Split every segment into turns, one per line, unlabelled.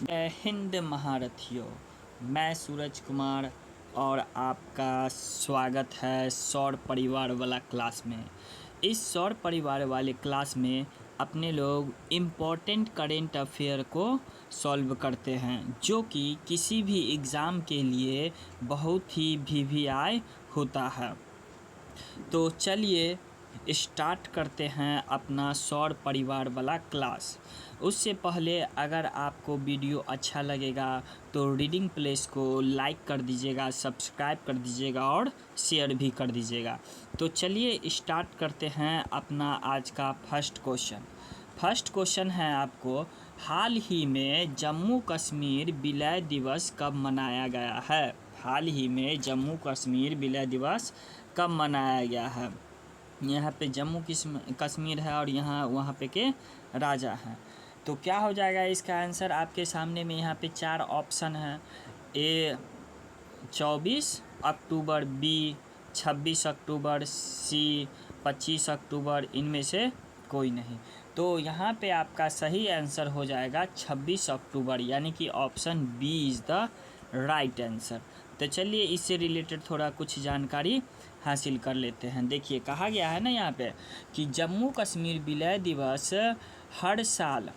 जय हिंद महारथियों। मैं सूरज कुमार और आपका स्वागत है सौर परिवार वाला क्लास में। इस सौर परिवार वाले क्लास में अपने लोग इम्पोर्टेंट करेंट अफेयर को सॉल्व करते हैं, जो कि किसी भी एग्ज़ाम के लिए बहुत ही वीवीआई होता है। तो चलिए स्टार्ट करते हैं अपना सौर परिवार वाला क्लास। उससे पहले अगर आपको वीडियो अच्छा लगेगा तो रीडिंग प्लेस को लाइक कर दीजिएगा, सब्सक्राइब कर दीजिएगा और शेयर भी कर दीजिएगा। तो चलिए स्टार्ट करते हैं अपना आज का फर्स्ट क्वेश्चन है आपको, हाल ही में जम्मू कश्मीर विलय दिवस कब मनाया गया है? हाल ही में जम्मू कश्मीर विलय दिवस कब मनाया गया है? यहाँ पे जम्मू कश्मीर है और यहाँ वहाँ पे के राजा हैं। तो क्या हो जाएगा इसका आंसर? आपके सामने में यहाँ पे 4 ऑप्शन हैं। ए 24 अक्टूबर, बी 26 अक्टूबर, सी 25 अक्टूबर, इनमें से कोई नहीं। तो यहाँ पे आपका सही आंसर हो जाएगा 26 अक्टूबर, यानी कि option B is the right answer. तो चलिए इससे रिलेटेड थोड़ा कुछ जानकारी हासिल कर लेते हैं। देखिए कहा गया है ना यहाँ पे कि जम्मू कश्मीर विलय दिवस हर साल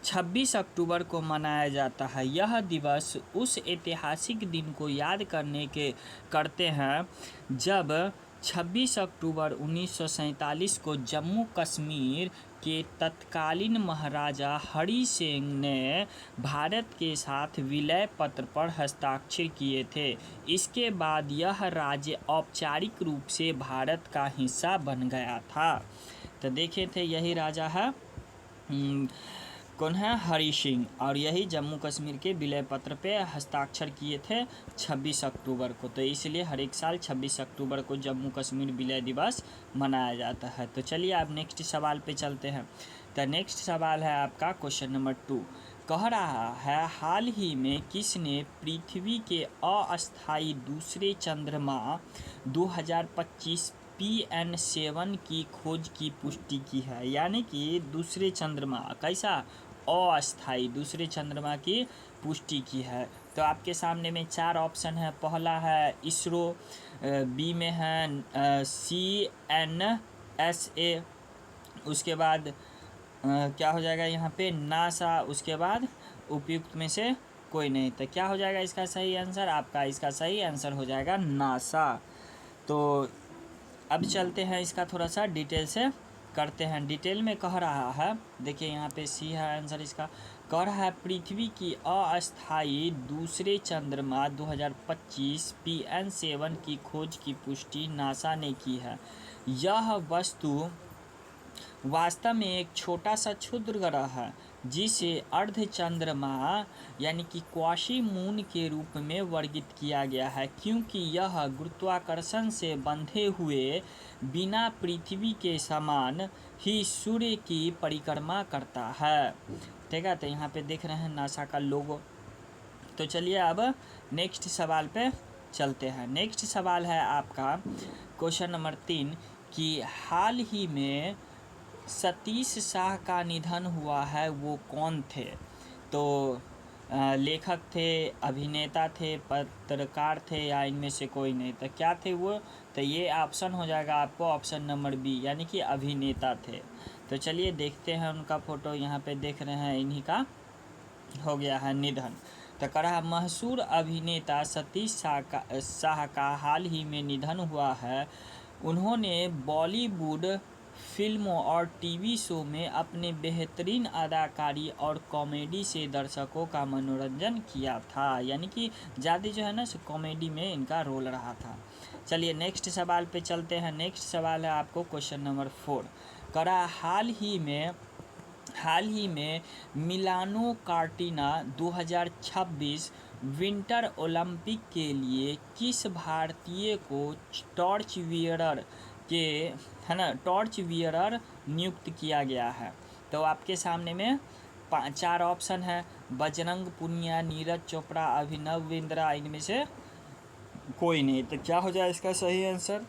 26 अक्टूबर को मनाया जाता है। यह दिवस उस ऐतिहासिक दिन को याद करते हैं जब 26 अक्टूबर 1947 को जम्मू कश्मीर के तत्कालीन महाराजा हरि सिंह ने भारत के साथ विलय पत्र पर हस्ताक्षर किए थे। इसके बाद यह राज्य औपचारिक रूप से भारत का हिस्सा बन गया था। तो देखे थे यही राजा है कौन है? हरि सिंह। और यही जम्मू कश्मीर के विलय पत्र पे हस्ताक्षर किए थे 26 अक्टूबर को। तो इसलिए हर एक साल 26 अक्टूबर को जम्मू कश्मीर विलय दिवस मनाया जाता है। तो चलिए आप नेक्स्ट सवाल पे चलते हैं। तो नेक्स्ट सवाल है आपका क्वेश्चन नंबर 2। कह रहा है, हाल ही में किसने पृथ्वी के अस्थायी दूसरे चंद्रमा 2025 PN7 की खोज की पुष्टि की है? यानी कि दूसरे चंद्रमा कैसा अस्थायी दूसरे चंद्रमा की पुष्टि की है। तो आपके सामने में 4 ऑप्शन है। पहला है इसरो, बी में है CNSA, उसके बाद क्या हो जाएगा यहाँ पे नासा, उसके बाद उपयुक्त में से कोई नहीं। तो क्या हो जाएगा इसका सही आंसर? आपका इसका सही आंसर हो जाएगा नासा। तो अब चलते हैं इसका थोड़ा सा डिटेल से करते हैं। डिटेल में कह रहा है, देखिए यहाँ पे सी है आंसर इसका। कह रहा है पृथ्वी की अस्थायी दूसरे चंद्रमा 2025 PN7 की खोज की पुष्टि नासा ने की है। यह वस्तु वास्तव में एक छोटा सा क्षुद्र ग्रह है जिसे अर्धचंद्रमा यानी कि क्वासी मून के रूप में वर्गीत किया गया है, क्योंकि यह गुरुत्वाकर्षण से बंधे हुए बिना पृथ्वी के समान ही सूर्य की परिक्रमा करता है। ठीक है, तो यहाँ पे देख रहे हैं नासा का लोगो। तो चलिए अब नेक्स्ट सवाल पे चलते हैं। नेक्स्ट सवाल है आपका क्वेश्चन नंबर 3 कि हाल ही में सतीश शाह का निधन हुआ है, वो कौन थे? तो लेखक थे, अभिनेता थे, पत्रकार थे, या इनमें से कोई नहीं? तो क्या थे वो? तो ये ऑप्शन हो जाएगा आपको ऑप्शन नंबर बी, यानी कि अभिनेता थे। तो चलिए देखते हैं उनका फ़ोटो। यहाँ पे देख रहे हैं इन्हीं का हो गया है निधन। तो कह रहा मशहूर अभिनेता सतीश शाह का हाल ही में निधन हुआ है। उन्होंने बॉलीवुड फिल्मों और टीवी शो में अपने बेहतरीन अदाकारी और कॉमेडी से दर्शकों का मनोरंजन किया था। यानी कि ज़्यादा जो है ना कॉमेडी में इनका रोल रहा था। चलिए नेक्स्ट सवाल पे चलते हैं। नेक्स्ट सवाल है आपको क्वेश्चन नंबर 4। करा हाल ही में मिलानो कार्टिना 2026 विंटर ओलंपिक के लिए किस भारतीय को टॉर्च वियरर नियुक्त किया गया है? तो आपके सामने में 4 ऑप्शन है। बजरंग पुनिया, नीरज चोपड़ा, अभिनव बिंद्रा, इनमें से कोई नहीं। तो क्या हो जाए इसका सही आंसर?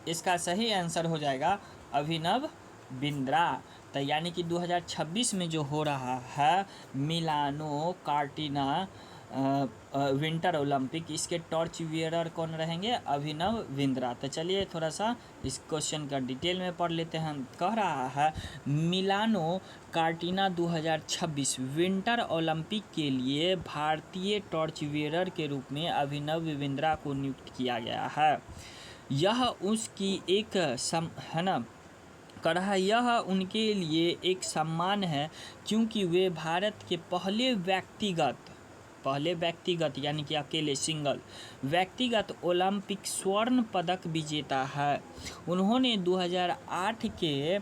इसका सही आंसर हो जाएगा अभिनव बिंद्रा। तो यानी कि 2026 में जो हो रहा है मिलानो कार्टिना विंटर ओलंपिक, इसके टॉर्च वियरर कौन रहेंगे? अभिनव बिंद्रा। तो चलिए थोड़ा सा इस क्वेश्चन का डिटेल में पढ़ लेते हैं। कह रहा है मिलानो कार्टिना 2026 विंटर ओलंपिक के लिए भारतीय टॉर्च वियरर के रूप में अभिनव बिंद्रा को नियुक्त किया गया है। यह उसकी एक है ना, कर रहा है, यह उनके लिए एक सम्मान है क्योंकि वे भारत के पहले व्यक्तिगत यानी कि अकेले सिंगल व्यक्तिगत ओलंपिक स्वर्ण पदक विजेता है। उन्होंने 2008 के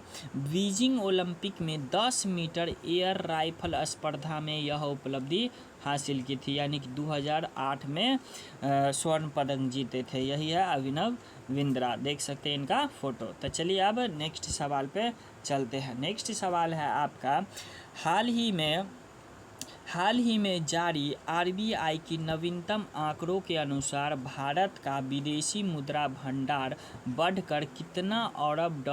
बीजिंग ओलंपिक में 10 मीटर एयर राइफल स्पर्धा में यह उपलब्धि हासिल की थी, यानी कि 2008 में स्वर्ण पदक जीते थे। यही है अभिनव बिंद्रा, देख सकते हैं इनका फोटो। तो चलिए अब नेक्स्ट सवाल पे चलते हैं। नेक्स्ट सवाल है आपका, हाल ही में जारी आरबीआई की नवीनतम आंकड़ों के अनुसार भारत का विदेशी मुद्रा भंडार बढ़कर कितना अरब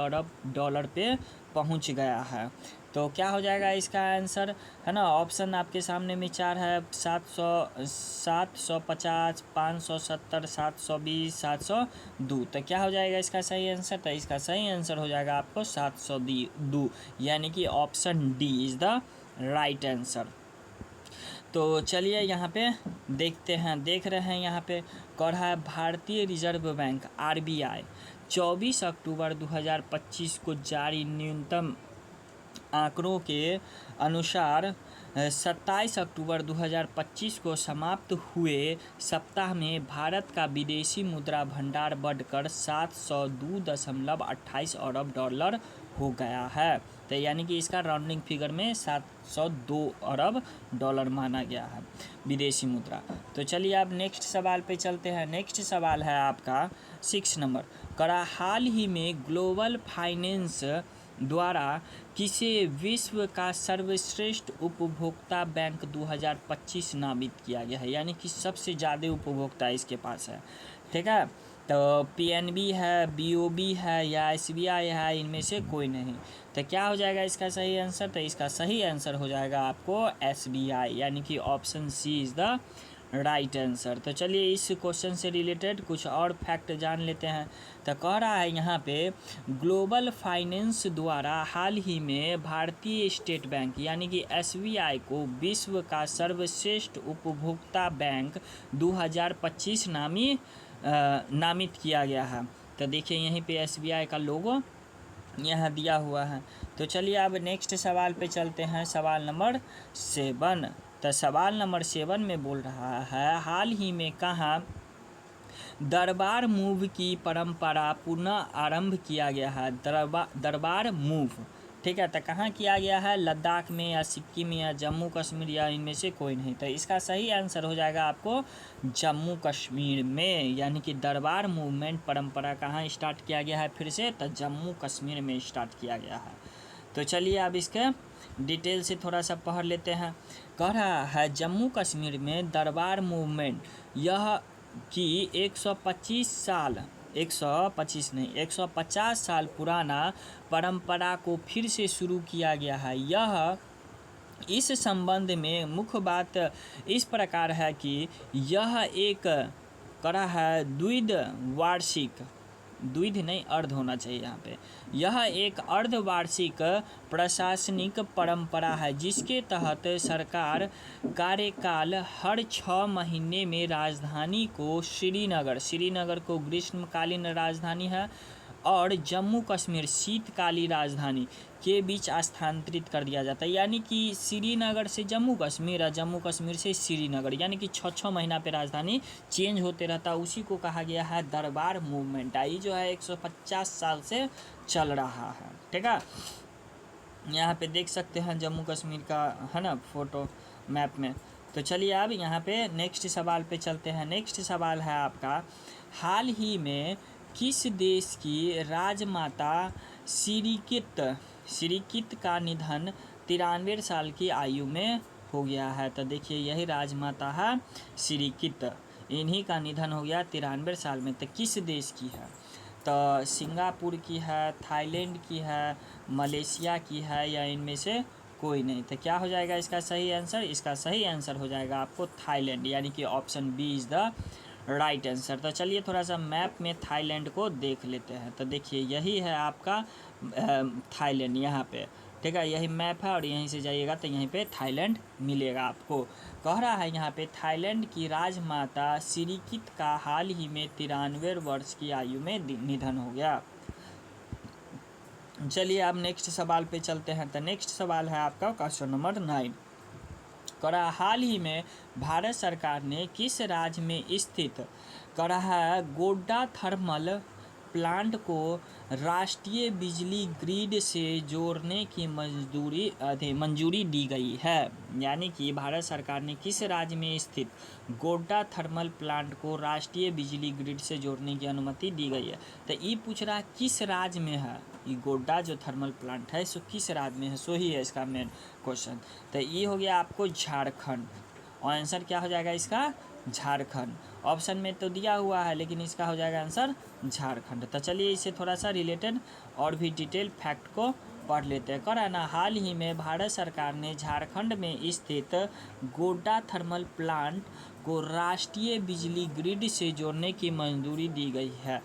डॉलर पे पहुंच गया है? तो क्या हो जाएगा इसका आंसर, है ना? ऑप्शन आपके सामने में 4 है, 750, 570, 720, 702। तो क्या हो जाएगा इसका सही आंसर? तो इसका सही आंसर हो जाएगा आपको 702, यानी कि option D is the right answer. तो चलिए यहाँ पे देख रहे हैं यहाँ पे कह रहा है भारतीय रिजर्व बैंक आरबीआई 24 अक्टूबर 2025 को जारी न्यूनतम आंकड़ों के अनुसार 27 अक्टूबर 2025 को समाप्त हुए सप्ताह में भारत का विदेशी मुद्रा भंडार बढ़कर 702.28 अरब डॉलर हो गया है। तो यानी कि इसका राउंडिंग फिगर में 702 अरब डॉलर माना गया है विदेशी मुद्रा। तो चलिए अब नेक्स्ट सवाल पे चलते हैं। नेक्स्ट सवाल है आपका 6 नंबर, करा हाल ही में ग्लोबल फाइनेंस द्वारा किसे विश्व का सर्वश्रेष्ठ उपभोक्ता बैंक 2025 नामित किया गया है, यानी कि सबसे ज़्यादा उपभोक्ता इसके पास है। ठीक है, तो पीएनबी है, बीओबी है या एसबीआई है, इनमें से कोई नहीं। तो क्या हो जाएगा इसका सही आंसर? तो इसका सही आंसर हो जाएगा आपको एसबीआई, यानी कि option C is the right answer. तो चलिए इस क्वेश्चन से रिलेटेड कुछ और फैक्ट जान लेते हैं। तो कह रहा है यहाँ पे ग्लोबल फाइनेंस द्वारा हाल ही में भारतीय स्टेट बैंक यानी कि एसबीआई को विश्व का सर्वश्रेष्ठ उपभोक्ता बैंक 2025 नामित किया गया है। तो देखिए यहीं पे एसबीआई का लोगो यहाँ दिया हुआ है। तो चलिए अब नेक्स्ट सवाल पे चलते हैं, सवाल नंबर 7। तो सवाल नंबर 7 में बोल रहा है हाल ही में कहाँ दरबार मूव की परंपरा पुनः आरंभ किया गया है? दरबार मूव, ठीक है, तो कहाँ किया गया है? लद्दाख में या सिक्किम या जम्मू कश्मीर या इनमें से कोई नहीं। तो इसका सही आंसर हो जाएगा आपको जम्मू कश्मीर में, यानी कि दरबार मूवमेंट परंपरा कहाँ स्टार्ट किया गया है फिर से? तो जम्मू कश्मीर में स्टार्ट किया गया है। तो चलिए अब इसके डिटेल से थोड़ा सा पढ़ लेते हैं। कह रहा है जम्मू कश्मीर में दरबार मूवमेंट यह कि 150 साल पुराना परंपरा को फिर से शुरू किया गया है। यह इस संबंध में मुख्य बात इस प्रकार है कि यह एक करा है द्विध नहीं अर्ध होना चाहिए यहाँ पे। यह एक अर्धवार्षिक प्रशासनिक परंपरा है जिसके तहत सरकार कार्यकाल हर 6 महीने में राजधानी को श्रीनगर को ग्रीष्मकालीन राजधानी है और जम्मू कश्मीर शीतकालीन राजधानी के बीच स्थानांतरित कर दिया जाता है। यानी कि श्रीनगर से जम्मू कश्मीर और जम्मू कश्मीर से श्रीनगर, यानी कि 6 महीना पे राजधानी चेंज होते रहता है। उसी को कहा गया है दरबार मूवमेंट। ये जो है 150 साल से चल रहा है। ठीक है, यहाँ पे देख सकते हैं जम्मू कश्मीर का, है ना, फोटो मैप में। तो चलिए अब यहाँ पे नेक्स्ट सवाल पे चलते हैं। नेक्स्ट सवाल है आपका हाल ही में किस देश की राजमाता सिरिकित का निधन 93 साल की आयु में हो गया है? तो देखिए यही राजमाता है सिरिकित, इन्हीं का निधन हो गया 93 साल में। तो किस देश की है? तो सिंगापुर की है, थाईलैंड की है, मलेशिया की है, या इनमें से कोई नहीं। तो क्या हो जाएगा इसका सही आंसर? इसका सही आंसर हो जाएगा आपको थाईलैंड, यानी कि option B is the right answer. तो चलिए थोड़ा सा मैप में थाईलैंड को देख लेते हैं। तो देखिए यही है आपका थाईलैंड यहाँ पे, ठीक है, यही मैप है और यहीं से जाइएगा तो यहीं पे थाईलैंड मिलेगा आपको। कह रहा है यहाँ पे थाईलैंड की राजमाता सिरिकित का हाल ही में 93 वर्ष की आयु में निधन हो गया। चलिए अब नेक्स्ट सवाल पे चलते हैं। तो नेक्स्ट सवाल है आपका क्वेश्चन नंबर 9। करा हाल ही में भारत सरकार ने किस राज्य में स्थित करा है गोड्डा थर्मल प्लांट को राष्ट्रीय बिजली ग्रिड से जोड़ने की मंजूरी दी गई है? यानी कि भारत सरकार ने किस राज्य में स्थित गोड्डा थर्मल प्लांट को राष्ट्रीय बिजली ग्रिड से जोड़ने की अनुमति दी गई है। तो ये पूछ रहा है किस राज्य में है ये गोड्डा जो थर्मल प्लांट है, सो किस राज्य में है, सो ही है इसका मेन क्वेश्चन। तो ये हो गया आपको झारखंड, और आंसर क्या हो जाएगा इसका? झारखंड। ऑप्शन में तो दिया हुआ है लेकिन इसका हो जाएगा आंसर झारखंड। तो चलिए इससे थोड़ा सा रिलेटेड और भी डिटेल फैक्ट को पढ़ लेते हैं। करा ना हाल ही में भारत सरकार ने झारखंड में स्थित गोड्डा थर्मल प्लांट को राष्ट्रीय बिजली ग्रिड से जोड़ने की मंजूरी दी गई है।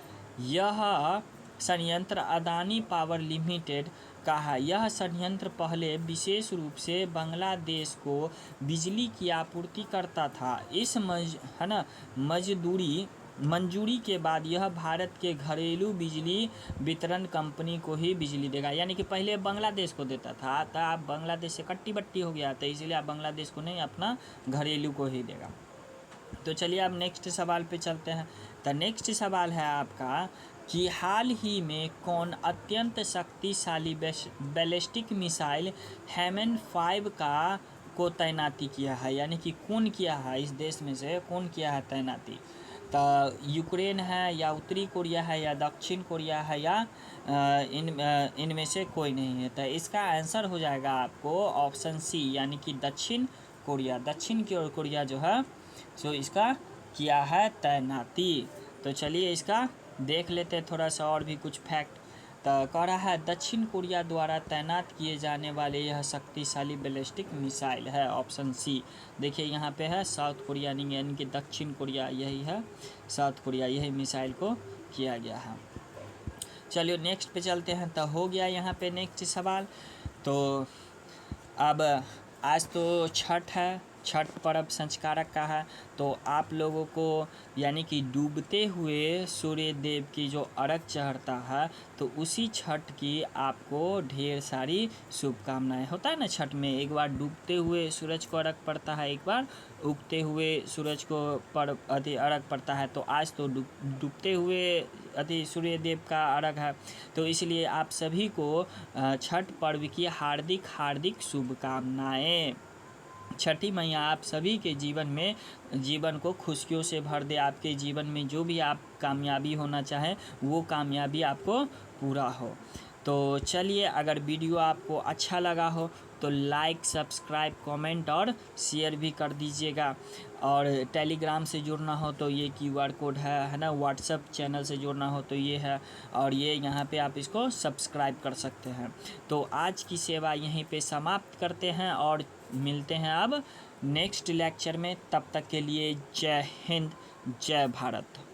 यह संयंत्र अदानी पावर लिमिटेड का है। यह संयंत्र पहले विशेष रूप से बांग्लादेश को बिजली की आपूर्ति करता था। इस मंजूरी के बाद यह भारत के घरेलू बिजली वितरण कंपनी को ही बिजली देगा। यानी कि पहले बांग्लादेश को देता था, तो अब बांग्लादेश से कट्टी बट्टी हो गया, तो इसलिए अब बांग्लादेश को नहीं, अपना घरेलू को ही देगा। तो चलिए अब नेक्स्ट सवाल पे चलते हैं। तो नेक्स्ट सवाल है आपका कि हाल ही में कौन अत्यंत शक्तिशाली बैलिस्टिक मिसाइल हैमन 5 को तैनाती किया है? यानी कि कौन किया है, इस देश में से कौन किया है तैनाती? तो यूक्रेन है, या उत्तरी कोरिया है, या दक्षिण कोरिया है, या इनमें से कोई नहीं है। तो इसका आंसर हो जाएगा आपको ऑप्शन सी, यानी कि दक्षिण कोरिया। दक्षिण की कोरिया जो है सो इसका किया है तैनाती। तो चलिए इसका देख लेते हैं थोड़ा सा और भी कुछ फैक्ट। तो कह रहा है दक्षिण कोरिया द्वारा तैनात किए जाने वाले यह शक्तिशाली बैलिस्टिक मिसाइल है, ऑप्शन सी। देखिए यहाँ पे है साउथ कोरिया नहीं, यानी कि दक्षिण कोरिया यही है, साउथ कोरिया यही मिसाइल को किया गया है। चलिए नेक्स्ट पे चलते हैं। तो हो गया यहाँ पे नेक्स्ट सवाल। तो अब आज तो छठ है, छठ पर्व संस्कारक का है। तो आप लोगों को यानी कि डूबते हुए सूर्य देव की जो अर्घ चढ़ता है, तो उसी छठ की आपको ढेर सारी शुभकामनाएं। होता है ना छठ में, एक बार डूबते हुए सूरज को अर्घ पड़ता है, एक बार उगते हुए सूरज को अर्घ पड़ता है। तो आज तो डूबते हुए सूर्य देव का अर्घ है, तो इसलिए आप सभी को छठ पर्व की हार्दिक हार्दिक शुभकामनाएं। छठी मैया आप सभी के जीवन को खुशियों से भर दे। आपके जीवन में जो भी आप कामयाबी होना चाहें वो कामयाबी आपको पूरा हो। तो चलिए अगर वीडियो आपको अच्छा लगा हो तो लाइक, सब्सक्राइब, कमेंट और शेयर भी कर दीजिएगा। और टेलीग्राम से जुड़ना हो तो ये QR कोड है ना। व्हाट्सएप चैनल से जुड़ना हो तो ये है, और ये यहाँ पे आप इसको सब्सक्राइब कर सकते हैं। तो आज की सेवा यहीं पे समाप्त करते हैं और मिलते हैं अब नेक्स्ट लेक्चर में। तब तक के लिए जय हिंद, जय भारत।